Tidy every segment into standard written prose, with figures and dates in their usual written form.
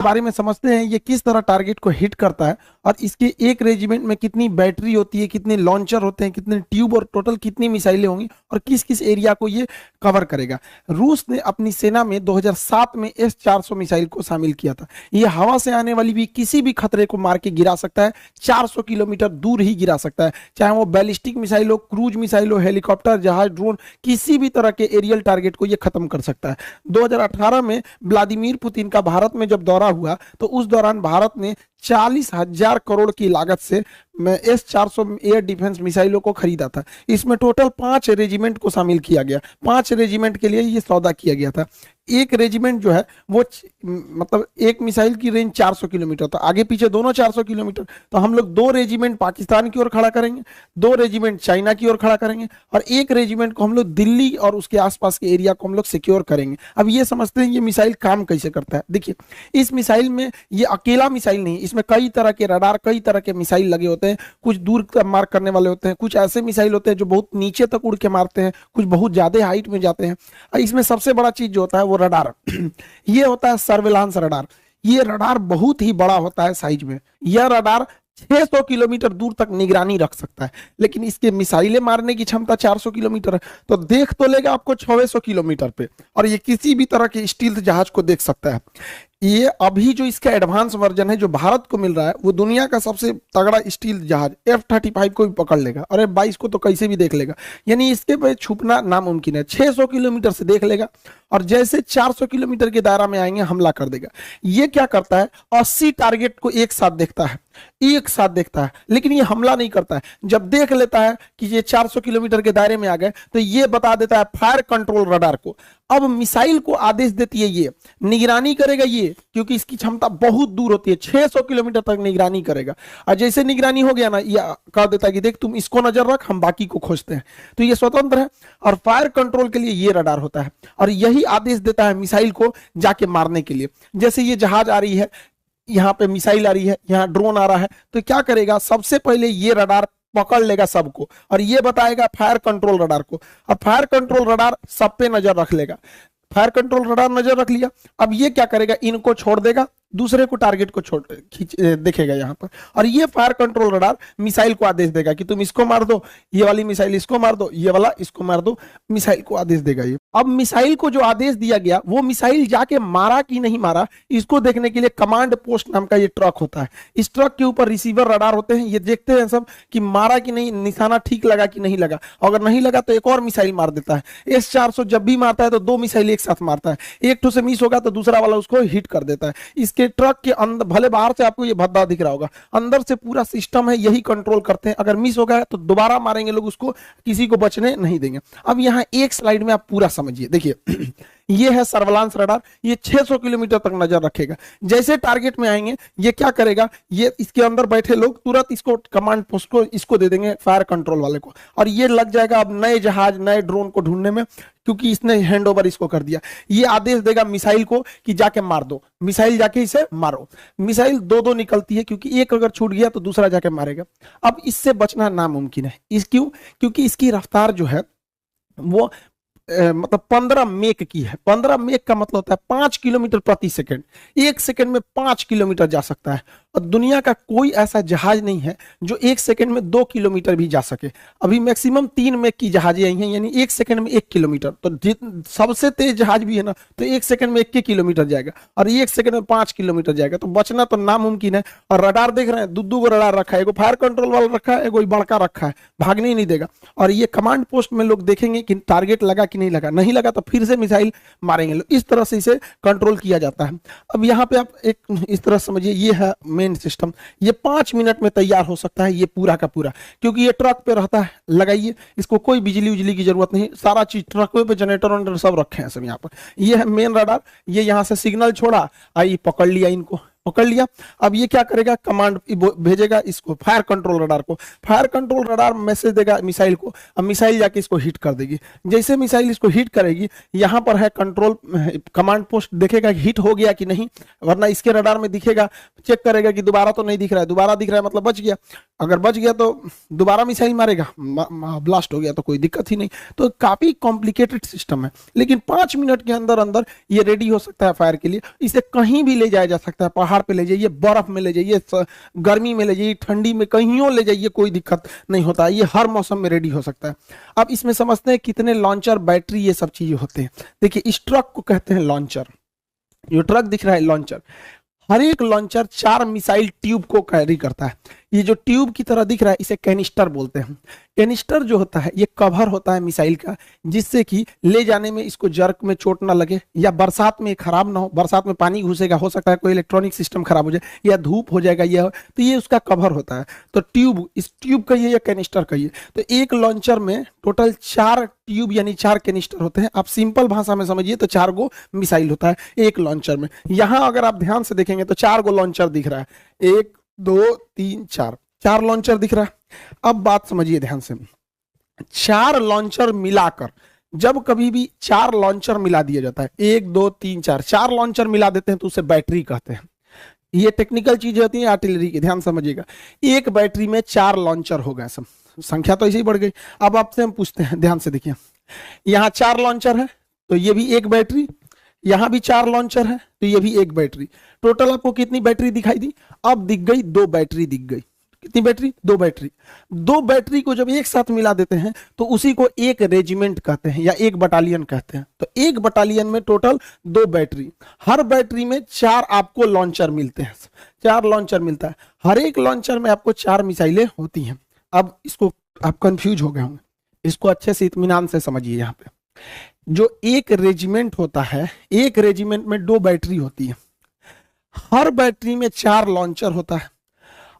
बारे में समझते हैं ये किस तरह टारगेट को हिट करता है और इसके एक रेजिमेंट में कितनी बैटरी होती है, कितने लॉन्चर होते हैं, कितने ट्यूब और टोटल कितनी मिसाइलें होंगी और किस किस एरिया को ये कवर करेगा। रूस ने अपनी सेना में 2007 में S-400 मिसाइल को शामिल किया था। ये हवा से आने वाली भी किसी भी खतरे को मार के गिरा सकता है, 400 किलोमीटर दूर ही गिरा सकता है, चाहे वो बैलिस्टिक मिसाइल हो, क्रूज मिसाइल हो, हेलीकॉप्टर, जहाज, ड्रोन, किसी भी तरह के एरियल टारगेट को ये खत्म कर सकता है। 2018 में व्लादिमीर पुतिन का भारत में जब दौरा हुआ तो उस दौरान भारत ने 40,000 करोड़ की लागत से S-400 एयर डिफेंस मिसाइलों को खरीदा था। इसमें टोटल 5 रेजिमेंट को शामिल किया गया, 5 रेजिमेंट के लिए ये सौदा किया गया था। एक रेजिमेंट जो है वो मतलब एक मिसाइल की रेंज 400 किलोमीटर, तो आगे पीछे दोनों 400 किलोमीटर, तो हम लोग 2 रेजिमेंट पाकिस्तान की ओर खड़ा करेंगे, 2 रेजिमेंट चाइना की ओर खड़ा करेंगे और एक रेजिमेंट को हम लोग दिल्ली और उसके आसपास के एरिया को हम लोग सिक्योर करेंगे। अब ये समझते हैं ये मिसाइल काम कैसे करता है। देखिए, इस मिसाइल में ये अकेला मिसाइल नहीं, इसमें कई तरह के रडार, कई तरह के मिसाइल लगे होते हैं। कुछ दूर मार करने वाले होते हैं, कुछ ऐसे मिसाइल होते हैं जो बहुत नीचे तक उड़ के मारते हैं, कुछ बहुत ज्यादा हाइट में जाते हैं। इसमें सबसे बड़ा चीज जो होता है वो रडार ये होता है सर्विलांस रडार। ये रडार बहुत ही बड़ा होता है साइज में। यह रडार 600 किलोमीटर दूर तक निगरानी रख सकता है, लेकिन इसके मिसाइलें मारने की क्षमता 400 किलोमीटर है, तो देख तो लेगा आपको 600 किलोमीटर पे, और ये किसी भी तरह के स्टील्थ जहाज को देख सकता है। ये अभी जो इसका एडवांस वर्जन है जो भारत को मिल रहा है वो दुनिया का सबसे तगड़ा स्टील जहाज F-35 को भी पकड़ लेगा और F-22 को तो कैसे भी देख लेगा, यानी इसके पे छुपना नामुमकिन है। 600 किलोमीटर से देख लेगा और जैसे 400 किलोमीटर के दायरा में आएंगे हमला कर देगा। ये क्या करता है, 80 टारगेट को एक साथ देखता है, एक साथ देखता है, लेकिन ये हमला नहीं करता है। जब देख लेता है कि ये 400 किलोमीटर के दायरे में आ गए तो ये बता देता है फायर कंट्रोल रडार को। अब मिसाइल को आदेश देती है, ये निगरानी करेगा ये, क्योंकि इसकी क्षमता बहुत दूर होती है, 600 किलोमीटर तक निगरानी करेगा। और जैसे निगरानी हो गया ना, ये कह देता है कि देख तुम इसको नजर रख, हम बाकी को खोजते हैं। तो ये स्वतंत्र है और फायर कंट्रोल के लिए ये रडार होता है और यही आदेश देता है मिसाइल को जाके मारने के लिए। जैसे ये जहाज आ रही है, यहाँ पे मिसाइल आ रही है, यहाँ ड्रोन आ रहा है, तो क्या करेगा, सबसे पहले ये रडार पकड़ लेगा सबको और ये बताएगा फायर कंट्रोल रडार को, और फायर कंट्रोल रडार सब पे नजर रख लेगा। फायर कंट्रोल रडार नजर रख लिया, अब ये क्या करेगा, इनको छोड़ देगा, दूसरे को टारगेट को छोड़ देखेगा यहाँ पर, और ये फायर कंट्रोल रडार मिसाइल को आदेश देगा कि तुम इसको मार दो, ये वाली मिसाइल इसको मार दो, ये वाला इसको मार दो, मिसाइल को आदेश देगा ये। अब मिसाइल को जो आदेश दिया गया वो मिसाइल जाके मारा कि नहीं मारा, इसको देखने के लिए कमांड पोस्ट नाम का ये ट्रक होता है। इस ट्रक के ऊपर रिसीवर रडार होते हैं, ये देखते हैं सब कि मारा कि नहीं, निशाना ठीक लगा कि नहीं लगा। अगर नहीं लगा तो एक और मिसाइल मार देता है। S-400 जब भी मारता है तो 2 मिसाइल एक साथ मारता है, एक ठो से मिस होगा तो दूसरा वाला उसको हिट कर देता है। इसके ट्रक के अंदर, भले बाहर से आपको ये भद्दा दिख रहा होगा, अंदर से पूरा सिस्टम है, यही कंट्रोल करते हैं। अगर मिस हो गया तो दोबारा मारेंगे लोग उसको, किसी को बचने नहीं देंगे। अब यहाँ एक स्लाइड में आप पूरा समझिए, देखिए ये है सर्विलांस रडार, ये 600 किलोमीटर तक नजर रखेगा। जैसे टारगेट में आएंगे ये क्या करेगा, ये इसके अंदर बैठे लोग तुरंत इसको कमांड पोस्ट को इसको दे देंगे, फायर कंट्रोल वाले को, और ये लग जाएगा अब नए जहाज, नए ड्रोन को ढूंढने में, क्योंकि इसने हैंडओवर इसको कर दिया। ये आदेश देगा मिसाइल को कि जाके मार दो, मिसाइल जाके इसे मारो। मिसाइल 2-2 निकलती है, क्योंकि एक अगर छूट गया तो दूसरा जाके मारेगा। अब इससे बचना नामुमकिन है। क्यों? क्योंकि इसकी रफ्तार जो है वो मतलब 15 मेक की है। 15 मेक का मतलब होता है 5 किलोमीटर प्रति सेकंड, 1 सेकंड में 5 किलोमीटर जा सकता है। और दुनिया का कोई ऐसा जहाज नहीं है जो 1 सेकंड में 2 किलोमीटर भी जा सके। अभी मैक्सिमम 3 मेक की जहाजें आई हैं, यानी 1 सेकंड में 1 किलोमीटर। तो सबसे तेज जहाज भी है ना, तो 1 सेकंड में 1 किलोमीटर जाएगा और 1 सेकंड में 5 किलोमीटर जाएगा। तो बचना तो नामुमकिन है। और रडार देख रहे हैं, 2-2 को रडार रखा है, एगो फायर कंट्रोल वाला रखा है, एगो बड़का रखा है, भागने ही नहीं देगा। और ये कमांड पोस्ट में लोग देखेंगे कि टारगेट लगा कि नहीं लगा, नहीं लगा तो फिर से मिसाइल मारेंगे लोग। इस तरह से इसे कंट्रोल किया जाता है। अब यहाँ पे आप एक इस तरह समझिए, ये है मेन सिस्टम। ये 5 मिनट में तैयार हो सकता है, ये पूरा का पूरा, क्योंकि ये ट्रक पे रहता है। लगाइए, इसको कोई बिजली उजली की जरूरत नहीं, सारा चीज ट्रक पे, जनरेटर वनरेटर सब रखे हैं सब यहाँ पर। ये है मेन रडार, ये यहाँ से सिग्नल छोड़ा, आई पकड़ लिया इनको, पकड़ लिया। अब ये क्या करेगा, कमांड भेजेगा इसको फायर कंट्रोल रडार को, फायर कंट्रोल रडार मैसेज देगा मिसाइल को, अब मिसाइल जाके इसको हिट कर देगी। जैसे मिसाइल इसको हिट करेगी, यहाँ पर है कंट्रोल कमांड पोस्ट, देखेगा कि हिट हो गया कि नहीं, वरना इसके रडार में दिखेगा, चेक करेगा कि दोबारा तो नहीं दिख रहा है, दोबारा दिख रहा है मतलब बच गया, अगर बच गया तो दोबारा मिसाइल मारेगा, ब्लास्ट हो गया तो कोई दिक्कत ही नहीं। तो काफी कॉम्प्लिकेटेड सिस्टम है, लेकिन 5 मिनट के अंदर अंदर ये रेडी हो सकता है फायर के लिए। इसे कहीं भी ले जाया जा सकता है, पहाड़ पे ले जाइए, बर्फ में ले जाइए, गर्मी में ले जाइए, ठंडी में, कहीं ले जाइए, कोई दिक्कत नहीं होता है, ये हर मौसम में रेडी हो सकता है। अब इसमें समझते हैं कितने लॉन्चर, बैटरी, ये सब चीजें होते हैं। देखिए इस ट्रक को कहते हैं लॉन्चर, जो ट्रक दिख रहा है लॉन्चर, हर एक लॉन्चर 4 मिसाइल ट्यूब को कैरी करता है। ये जो ट्यूब की तरह दिख रहा है इसे कैनिस्टर बोलते हैं। कैनिस्टर जो होता है ये कवर होता है मिसाइल का, जिससे कि ले जाने में इसको जर्क में चोट ना लगे, या बरसात में खराब ना हो, बरसात में पानी घुसेगा, हो सकता है कोई इलेक्ट्रॉनिक सिस्टम खराब हो जाए या धूप हो जाएगा, यह तो ये उसका कवर होता है। तो ट्यूब, इस ट्यूब कहिए या कैनिस्टर कहिए, तो एक लॉन्चर में टोटल 4 ट्यूब यानी 4 कैनिस्टर होते हैं। आप सिंपल भाषा में समझिए तो 4 गो मिसाइल होता है एक लॉन्चर में। यहां अगर आप ध्यान से देखेंगे तो 4 गो लॉन्चर दिख रहा है, 1 2 3 4, 4 लॉन्चर दिख रहा है। अब बात समझिए ध्यान से, 4 लॉन्चर मिलाकर, जब कभी भी 4 लॉन्चर मिला दिया जाता है, 1 2 3 4, 4 लॉन्चर मिला देते हैं तो उसे बैटरी कहते हैं। ये टेक्निकल चीजें होती है आर्टिलरी की, ध्यान समझिएगा। एक बैटरी में 4 लॉन्चर हो गए, सब संख्या तो ऐसे ही बढ़ गई। अब आपसे हम पूछते हैं, ध्यान से देखिए, यहाँ 4 लॉन्चर है तो ये भी एक बैटरी, यहां भी 4 लॉन्चर है तो ये भी एक बैटरी। टोटल आपको कितनी बैटरी दिखाई दी? अब दिख गई 2 बैटरी दिख गई। कितनी बैटरी? 2 बैटरी। 2 बैटरी को जब एक साथ मिला देते हैं तो उसी को एक रेजिमेंट कहते हैं या एक बटालियन कहते हैं। तो एक बटालियन में टोटल 2 बैटरी, हर बैटरी में 4 आपको लॉन्चर मिलते हैं, 4 लॉन्चर मिलता है। हर एक लॉन्चर में आपको 4 मिसाइलें होती हैं। अब इसको आप कंफ्यूज हो गए होंगे, इसको अच्छे से इत्मीनान से समझिए। यहाँ पे जो एक रेजिमेंट होता है, एक रेजिमेंट में 2 बैटरी होती है, हर बैटरी में 4 लॉन्चर होता है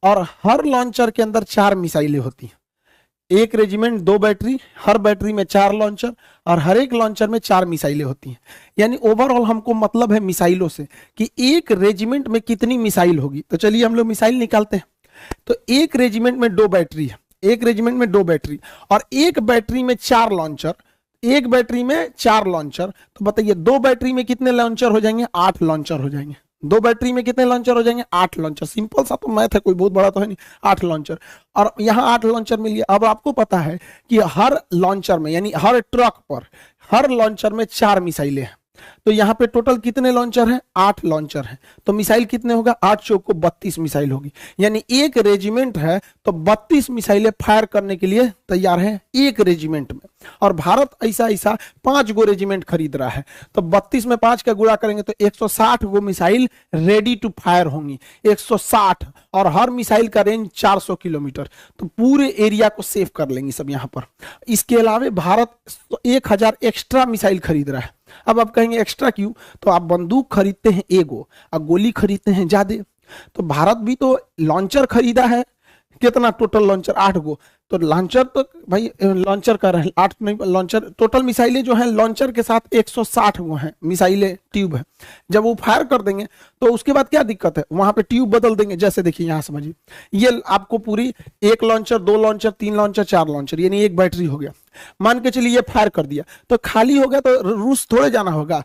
और हर लॉन्चर के अंदर 4 मिसाइलें होती हैं। एक रेजिमेंट 2 बैटरी, हर बैटरी में 4 लॉन्चर और हर एक लॉन्चर में 4 मिसाइलें होती हैं। यानी ओवरऑल हमको मतलब है मिसाइलों से कि एक रेजिमेंट में कितनी मिसाइल होगी। तो चलिए हम लोग मिसाइल निकालते हैं। तो एक रेजिमेंट में 2 बैटरी है, एक रेजिमेंट में 2 बैटरी और एक बैटरी में 4 लॉन्चर, एक बैटरी में 4 लॉन्चर। तो बताइए 2 बैटरी में कितने लॉन्चर हो जाएंगे? 8 लॉन्चर हो जाएंगे। 2 बैटरी में कितने लॉन्चर हो जाएंगे? 8 लॉन्चर। सिंपल सा तो मैथ है, कोई बहुत बड़ा तो है नहीं। 8 लॉन्चर और यहाँ 8 लॉन्चर मिल गया। अब आपको पता है कि हर लॉन्चर में यानी हर ट्रक पर, हर लॉन्चर में 4 मिसाइलें हैं। तो यहाँ पे टोटल कितने लॉन्चर हैं? 8 लॉन्चर हैं। तो मिसाइल कितने होगा? 8 चौक को 32 मिसाइल होगी। यानी एक रेजिमेंट है तो 32 मिसाइलें फायर करने के लिए तैयार है एक रेजिमेंट में। और भारत ऐसा 5 गो रेजिमेंट खरीद रहा है, तो 32 में 5 का गुणा करेंगे तो 160 गो मिसाइल रेडी टू फायर होंगी। 160 और हर मिसाइल का रेंज 400 किलोमीटर, तो पूरे एरिया को सेव कर लेंगे सब यहाँ पर। इसके अलावा भारत 1000 एक्स्ट्रा मिसाइल खरीद रहा है। अब आप कहेंगे एक्स्ट्रा क्यों? तो आप बंदूक खरीदते हैं एगो और गोली खरीदते हैं ज्यादा, तो भारत भी तो लॉन्चर खरीदा है। कितना टोटल लॉन्चर? 8 गो। तो लॉन्चर तो भाई लॉन्चर का रहे 8 नहीं, लॉन्चर टोटल मिसाइलें जो हैं लॉन्चर के साथ 160 वो हैं मिसाइलें, ट्यूब है। जब वो फायर कर देंगे तो उसके बाद क्या दिक्कत है? वहां पे ट्यूब बदल देंगे। जैसे देखिए यहाँ समझिए, ये आपको पूरी 1 लॉन्चर, 2 लॉन्चर, 3 लॉन्चर, 4 लॉन्चर, यानी एक बैटरी हो गया। मान के चलिए ये फायर कर दिया तो खाली हो गया, तो रूस थोड़े जाना होगा।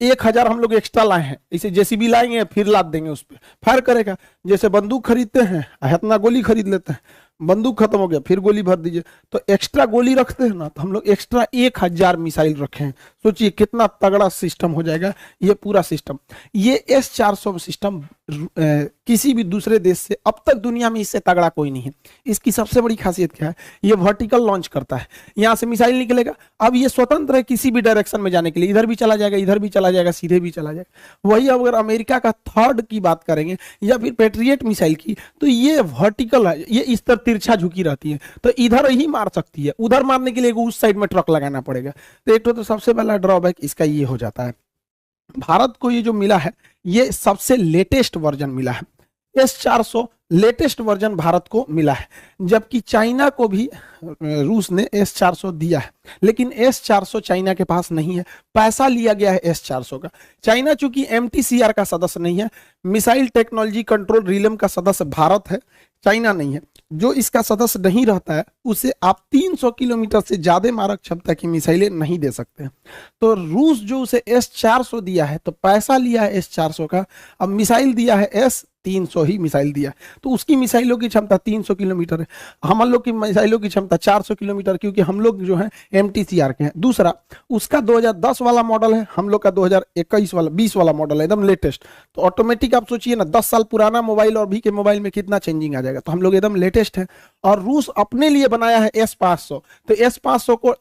1000 हम लोग एक्स्ट्रा लाए हैं, इसे जेसीबी लाएंगे फिर लाद देंगे, उस पर फायर करेगा। जैसे बंदूक खरीदते हैं, इतना गोली खरीद लेते हैं, बंदूक खत्म हो गया फिर गोली भर दीजिए। तो एक्स्ट्रा गोली रखते हैं ना, तो हम लोग एक्स्ट्रा 1000 मिसाइल रखे हैं। सोचिए कितना तगड़ा सिस्टम हो जाएगा ये पूरा सिस्टम। ये S-400 सिस्टम किसी भी दूसरे देश से अब तक दुनिया में इससे तगड़ा कोई नहीं है। इसकी सबसे बड़ी खासियत क्या है? ये वर्टिकल लॉन्च करता है, यहाँ से मिसाइल निकलेगा। अब ये स्वतंत्र है किसी भी डायरेक्शन में जाने के लिए, इधर भी चला जाएगा, इधर भी चला जाएगा, सीधे भी चला जाएगा। वही अगर अमेरिका का थर्ड की बात करेंगे या फिर पेट्रियट मिसाइल की, तो ये वर्टिकल है, ये इस तरह तिरछा झुकी रहती है, तो इधर ही मार सकती है। उधर मारने के लिए उस साइड में ट्रक लगाना पड़ेगा। तो एक तो सबसे पहला ड्रॉबैक इसका ये हो जाता है। भारत को ये जो मिला है ये सबसे लेटेस्ट वर्जन मिला है। S-400 लेटेस्ट वर्जन भारत को मिला है, जबकि चाइना को भी रूस ने S-400 दिया है, लेकिन S-400 चाइना के पास नहीं है। पैसा लिया गया है S-400 का। चाइना चूंकि MTCR का सदस्य नहीं है, मिसाइल टेक्नोलॉजी कंट्रोल रिलम का सदस्य भारत है, चाइना नहीं है। जो इसका सदस्य नहीं रहता है उसे आप 300 किलोमीटर से ज्यादा मारक क्षमता की मिसाइलें नहीं दे सकते हैं। तो रूस जो उसे S-400 दिया है, तो पैसा लिया है S-400 का, अब मिसाइल दिया है S-300 ही मिसाइल दिया, तो उसकी मिसाइलों की क्षमता 300 किलोमीटर है, हम लोग की मिसाइलों की क्षमता 400 किलोमीटर, क्योंकि हम लोग जो है MTCR के हैं। दूसरा, उसका 2010 वाला मॉडल है, हम लोग का 2021 वाला 20 वाला मॉडल है, एकदम लेटेस्ट। तो ऑटोमेटिक आप सोचिए ना, 10 साल पुराना मोबाइल और अभी के मोबाइल में कितना चेंजिंग आ जाएगा। तो हम लोग एकदम लेटेस्ट है। और रूस अपने लिए बनाया है S-500, तो S-500 को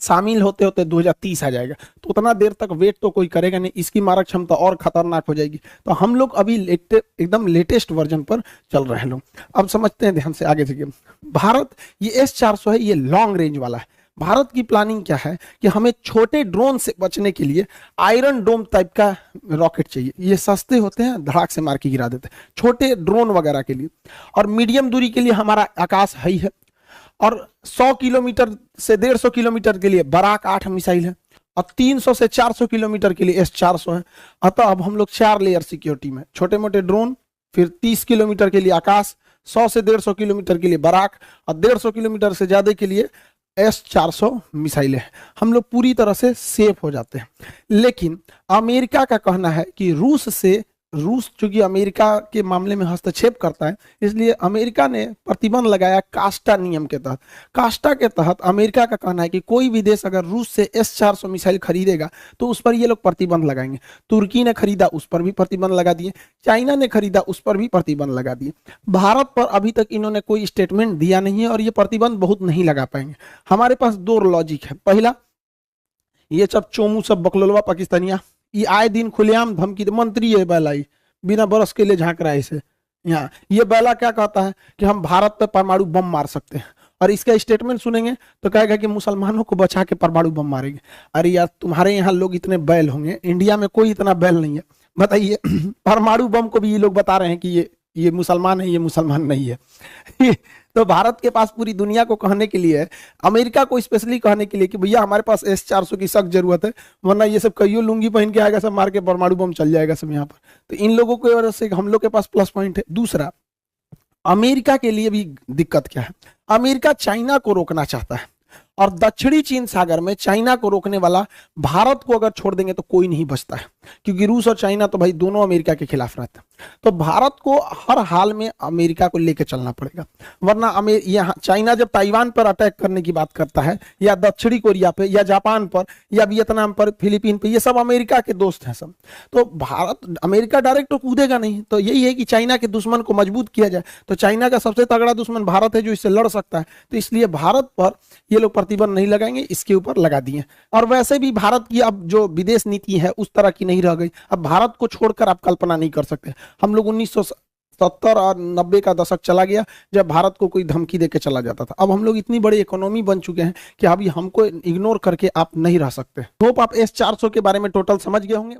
शामिल होते होते 2030 आ जाएगा, तो उतना देर तक वेट तो कोई करेगा नहीं, इसकी मारक क्षमता और खतरनाक हो जाएगी। तो हम लोग अभी एकदम लेटेस्ट वर्जन पर चल रहे हैं लोग। अब समझते हैं ध्यान से आगे से। भारत, ये S-400 है, ये लॉन्ग रेंज वाला है। भारत की प्लानिंग क्या है कि हमें छोटे ड्रोन से बचने के लिए आयरन डोम टाइप का रॉकेट चाहिए। ये सस्ते होते हैं, धड़ाक से मार के गिरा देते हैं, छोटे ड्रोन वगैरह के लिए। और मीडियम दूरी के लिए हमारा आकाश है ही है, और 100 किलोमीटर से 150 किलोमीटर के लिए बराक 8 मिसाइल है, और 300 से 400 किलोमीटर के लिए S-400 है। अतः अब हम लोग 4 लेयर सिक्योरिटी में, छोटे मोटे ड्रोन, फिर 30 किलोमीटर के लिए आकाश, 100 से 150 किलोमीटर के लिए बराक, और 150 किलोमीटर से ज्यादा के लिए S-400 मिसाइलें हैं। हम लोग पूरी तरह से सेफ हो जाते हैं। लेकिन अमेरिका का कहना है कि रूस चूंकि अमेरिका के मामले में हस्तक्षेप करता है, इसलिए अमेरिका ने प्रतिबंध लगाया कास्टा नियम के तहत। कास्टा के तहत अमेरिका का कहना है कि कोई भी देश अगर रूस से S-400 मिसाइल खरीदेगा तो उस पर ये लोग प्रतिबंध लगाएंगे। तुर्की ने खरीदा, उस पर भी प्रतिबंध लगा दिए। चाइना ने खरीदा, उस पर भी प्रतिबंध लगा दिए। भारत पर अभी तक इन्होंने कोई स्टेटमेंट दिया नहीं है, और ये प्रतिबंध बहुत नहीं लगा पाएंगे। हमारे पास 2 लॉजिक है। पहला, ये सब चोमू सब बकलोलवा पाकिस्तानिया, ये आए दिन खुलेआम धमकी, मंत्री है बैला, बिना बरस के लिए झांक रहा है इसे यहाँ। ये बैला क्या कहता है कि हम भारत पे परमाणु बम मार सकते हैं, और इसका स्टेटमेंट सुनेंगे तो कहेगा कि मुसलमानों को बचा के परमाणु बम मारेंगे। अरे यार, तुम्हारे यहाँ लोग इतने बैल होंगे, इंडिया में कोई इतना बैल नहीं है, बताइए। परमाणु बम को भी ये लोग बता रहे हैं कि ये मुसलमान है, ये मुसलमान नहीं है। तो भारत के पास पूरी दुनिया को कहने के लिए, अमेरिका को स्पेशली कहने के लिए कि भैया हमारे पास S-400 की सख्त जरूरत है, वरना ये सब कईयों लुंगी पहन के आएगा, सब मार के परमाणु बम चल जाएगा सब यहाँ पर। तो इन लोगों की वजह से हम लोग के पास प्लस पॉइंट है। दूसरा, अमेरिका के लिए भी दिक्कत क्या है, अमेरिका चाइना को रोकना चाहता है, और दक्षिणी चीन सागर में चाइना को रोकने वाला भारत को अगर छोड़ देंगे तो कोई नहीं बचता है, क्योंकि रूस और चाइना तो भाई दोनों अमेरिका के खिलाफ रहते हैं। तो भारत को हर हाल में अमेरिका को लेकर चलना पड़ेगा, वरना यहाँ चाइना जब ताइवान पर अटैक करने की बात करता है, या दक्षिणी कोरिया पे, या जापान पर, या वियतनाम पर, फिलीपीन पे, ये सब अमेरिका के दोस्त हैं सब। तो अमेरिका डायरेक्ट तो कूदेगा नहीं। तो यही है कि चाइना के दुश्मन को मजबूत किया जाए। तो चाइना का सबसे तगड़ा दुश्मन भारत है, जो इससे लड़ सकता है। तो इसलिए भारत पर ये लोग प्रतिबंध नहीं लगाएंगे, इसके ऊपर लगा दिए। और वैसे भी भारत की अब जो विदेश नीति है उस तरह की नहीं रह गई। अब भारत को छोड़कर आप कल्पना नहीं कर सकते। हम लोग 1970 और 90 का दशक चला गया जब भारत को कोई धमकी देके चला जाता था। अब हम लोग इतनी बड़ी इकोनॉमी बन चुके हैं कि अभी हमको इग्नोर करके आप नहीं रह सकते। होप आप S-400 के बारे में टोटल समझ गए होंगे।